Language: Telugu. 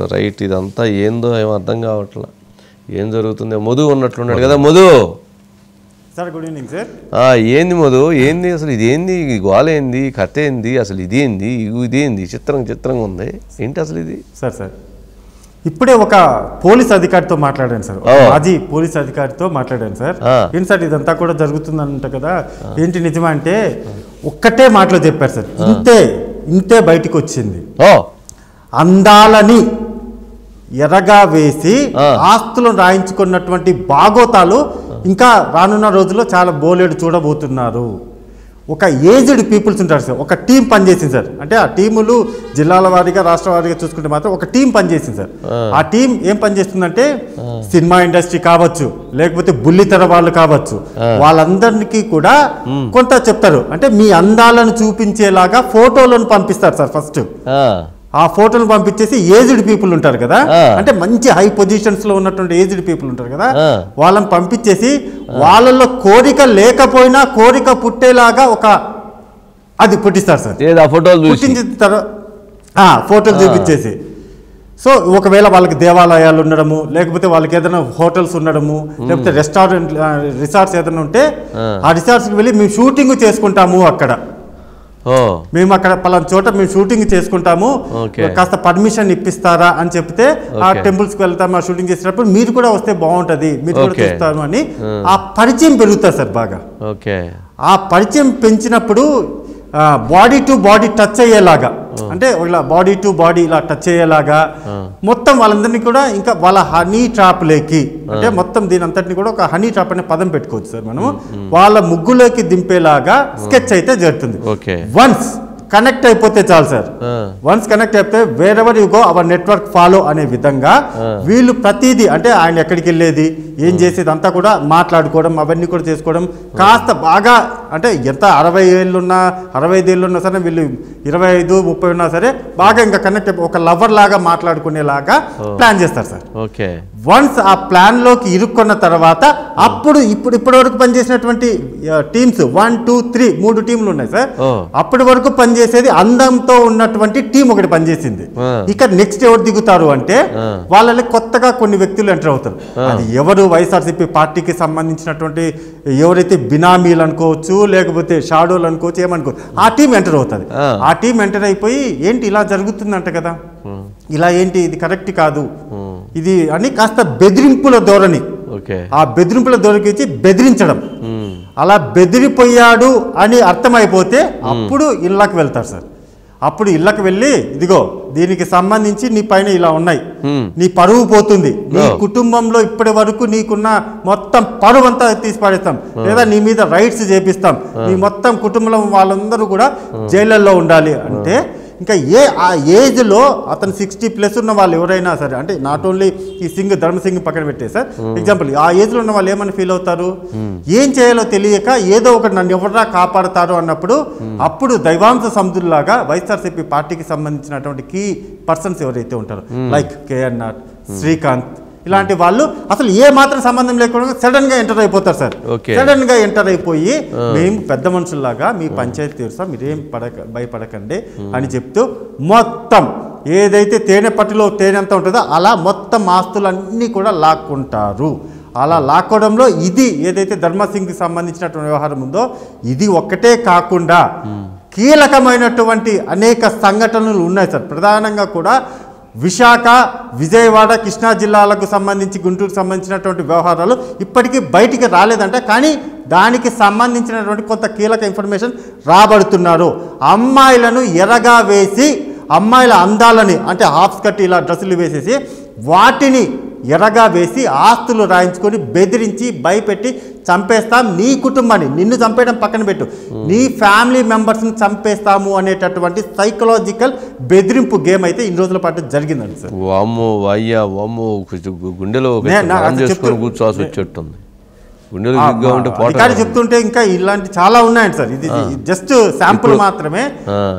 రైట్. ఇదంతా ఏందో ఏం అర్థం కావట్లా. ఏం జరుగుతుంది? మధు ఉన్నట్లున్నాడు కదా. Madhu sir, good evening sir. ఏంది మధు? ఏంది అసలు? ఇదేంది? గోల ఏంది? కథ ఏంది అసలు? ఇదేంది? ఇదేంది? చిత్రంగా ఉంది. ఏంటి అసలు ఇది? సార్ ఇప్పుడే ఒక పోలీస్ అధికారితో మాట్లాడాను సార్. మాజీ పోలీస్ అధికారితో మాట్లాడాను సార్. ఏంటి సార్ ఇదంతా కూడా జరుగుతుందంట కదా, ఏంటి నిజమా అంటే ఒక్కటే మాటలో చెప్పారు సార్. ఇంతే బయటికి వచ్చింది. అందాలని ఎరగా వేసి ఆస్తులను రాయించుకున్నటువంటి బాగోతాలు ఇంకా రానున్న రోజుల్లో చాలా బోలెడు చూడబోతున్నారు. ఒక ఏజ్డ్ పీపుల్స్ ఉంటారు సార్. ఒక టీం పనిచేసింది సార్. అంటే ఆ టీములు జిల్లాల వారీగా రాష్ట్ర వారీగా చూసుకుంటే మాత్రం ఒక టీం పనిచేసింది సార్. ఆ టీం ఏం పనిచేస్తుందంటే సినిమా ఇండస్ట్రీ కావచ్చు, లేకపోతే బుల్లితెర వాళ్ళు కావచ్చు, వాళ్ళందరికీ కూడా కొంత చెప్తారు. అంటే మీ అందాలను చూపించేలాగా ఫోటోలను పంపిస్తారు సార్. ఫస్ట్ ఆ ఫోటోలు పంపించేసి ఏజ్డ్ పీపుల్ ఉంటారు కదా, అంటే మంచి హై పొజిషన్స్ లో ఉన్నటువంటి ఏజ్డ్ పీపుల్ ఉంటారు కదా, వాళ్ళని పంపించేసి వాళ్ళల్లో కోరిక లేకపోయినా కోరిక పుట్టేలాగా ఒక అది పుట్టిస్తారు సార్. పుట్టించిన తర్వాత ఫోటోలు చూపించేసి, సో ఒకవేళ వాళ్ళకి దేవాలయాలు ఉండడము, లేకపోతే వాళ్ళకి ఏదైనా హోటల్స్ ఉండడము, లేకపోతే రిసార్ట్స్ ఏదైనా ఉంటే ఆ రిసార్ట్స్కి వెళ్ళి మేము షూటింగ్ చేసుకుంటాము, అక్కడ మేము అక్కడ పలానా చోట మేము షూటింగ్ చేసుకుంటాము, కాస్త పర్మిషన్ ఇప్పిస్తారా అని చెప్తే ఆ టెంపుల్స్కి వెళ్తాము, ఆ షూటింగ్ చేసేటప్పుడు మీరు కూడా వస్తే బాగుంటది, మీరు కూడా చూస్తాము అని ఆ పరిచయం పెరుగుతుంది సార్ బాగా. ఆ పరిచయం పెంచినప్పుడు బాడీ టు బాడీ టచ్ అయ్యేలాగా, అంటే ఇలా బాడీ టు బాడీ ఇలా టచ్ అయ్యేలాగా మొత్తం వాళ్ళందరినీ కూడా ఇంకా వాళ్ళ హనీ ట్రాప్లోకి, అంటే మొత్తం దీని అంతటిని కూడా ఒక హనీ ట్రాప్ అనే పదం పెట్టుకోవచ్చు సార్ మనము, వాళ్ళ ముగ్గులోకి దింపేలాగా స్కెచ్ అయితే జరుగుతుంది. వన్స్ కనెక్ట్ అయిపోతే చాలు సార్. వన్స్ కనెక్ట్ అయిపోతే wear ever you go our network follow అనే విధంగా వీళ్ళు ప్రతిదీ, అంటే ఆయన ఎక్కడికి వెళ్ళేది, ఏం చేసేది అంతా కూడా మాట్లాడుకోవడం, అవన్నీ కూడా చేసుకోవడం, కాస్త బాగా అంటే ఎంత 60 ఏళ్ళున్నా 65 ఏళ్ళున్నా సరే, వీళ్ళు 25, 30 ఉన్నా సరే బాగా ఇంకా కనెక్ట్ అయిపో ఒక లవర్ లాగా మాట్లాడుకునేలాగా ప్లాన్ చేస్తారు సార్. వన్స్ ఆ ప్లాన్ లోకి ఇరుక్కున్న తర్వాత అప్పుడు ఇప్పటి వరకు పనిచేసినటువంటి టీమ్స్ 1, 2, 3 3 టీంలు ఉన్నాయి సార్. అప్పటి వరకు పనిచేసేది అందంతో ఉన్నటువంటి టీం ఒకటి పనిచేసింది. ఇక్కడ నెక్స్ట్ ఎవరు దిగుతారు అంటే వాళ్ళని కొత్తగా కొన్ని వ్యక్తులు ఎంటర్ అవుతారు. అది ఎవరు? వైఎస్ఆర్సీపీ పార్టీకి సంబంధించినటువంటి ఎవరైతే బినామీలు అనుకోవచ్చు, లేకపోతే షాడోలు అనుకోవచ్చు, ఏమనుకోవచ్చు, ఆ టీం ఎంటర్ అవుతుంది. ఆ టీం ఎంటర్ అయిపోయి ఏంటి ఇలా జరుగుతుందంట కదా, ఇలా ఏంటి, ఇది కరెక్ట్ కాదు ఇది అని కాస్త బెదిరింపుల ధోరణి, ఆ బెదిరింపుల ధోరణికి ఇచ్చి బెదిరించడం, అలా బెదిరిపోయాడు అని అర్థమైపోతే అప్పుడు ఇళ్ళకి వెళ్తారు సార్. అప్పుడు ఇళ్ళకి వెళ్ళి ఇదిగో దీనికి సంబంధించి నీ పైన ఇలా ఉన్నాయి, నీ పరువు పోతుంది, నీ కుటుంబంలో ఇప్పటి వరకు నీకున్న మొత్తం పరువు అంతా తీసి పాడేస్తాం, లేదా నీ మీద రైట్స్ చేపిస్తాం, నీ మొత్తం కుటుంబం వాళ్ళందరూ కూడా జైళ్ళల్లో ఉండాలి అంటే ఇంకా ఆ ఏజ్లో అతను 60+ ఉన్న వాళ్ళు ఎవరైనా సరే, అంటే నాట్ ఓన్లీ ఈ ధర్మసింగ్ పక్కన పెట్టే సార్, ఎగ్జాంపుల్ ఆ ఏజ్లో ఉన్న వాళ్ళు ఏమని ఫీల్ అవుతారు, ఏం చేయాలో తెలియక ఏదో ఒకటి నన్ను ఎవరా కాపాడుతారు అన్నప్పుడు అప్పుడు దైవాంశ సముద్రులాగా వైఎస్ఆర్సీపీ పార్టీకి సంబంధించినటువంటి కీ పర్సన్స్ ఎవరైతే ఉంటారో లైక్ కేఎన్ఆర్, శ్రీకాంత్, ఇలాంటి వాళ్ళు అసలు ఏ మాత్రం సంబంధం లేకుండా సడన్ గా ఎంటర్ అయిపోతారు సార్. సడన్ గా ఎంటర్ అయిపోయి మేము పెద్ద మనుషుల్లాగా మీ పంచాయతీ తీరుస్తాం, మీరేం భయపడకండి అని చెప్తూ మొత్తం ఏదైతే తేనె పట్టులో తేనె అంతా ఉంటుందో అలా మొత్తం ఆస్తులన్నీ కూడా లాక్కుంటారు. అలా లాక్కోవడంలో ఇది ఏదైతే ధర్మసింగ్కి సంబంధించినటువంటి వ్యవహారం ఉందో ఇది ఒక్కటే కాకుండా కీలకమైనటువంటి అనేక సంఘటనలు ఉన్నాయి సార్. ప్రధానంగా కూడా విశాఖ, విజయవాడ, కృష్ణా జిల్లాలకు సంబంధించి, గుంటూరుకు సంబంధించినటువంటి వ్యవహారాలు ఇప్పటికీ బయటికి రాలేదంట, కానీ దానికి సంబంధించినటువంటి కొంత కీలక ఇన్ఫర్మేషన్ రాబడుతున్నారు. అమ్మాయిలను ఎరగా వేసి అమ్మాయిల అందాలని, అంటే హాఫ్ స్కర్ట్ ఇలా డ్రెస్సులు వేసేసి వాటిని ఎరగా వేసి ఆస్తులు రాయించుకొని బెదిరించి భయపెట్టి చంపేస్తాం నీ కుటుంబాన్ని, నిన్ను చంపేయడం పక్కన పెట్టు, నీ ఫ్యామిలీ మెంబర్స్ని చంపేస్తాము అనేటటువంటి సైకలాజికల్ బెదిరింపు గేమ్ అయితే ఇన్ని రోజుల పాటు జరిగిందండి సార్. గుండెలో కూర్చోవాల్సి వచ్చేట్టుంది. చెప్తుంటే ఇంకా ఇలాంటి చాలా ఉన్నాయండి సార్. ఇది జస్ట్ శాంపుల్ మాత్రమే.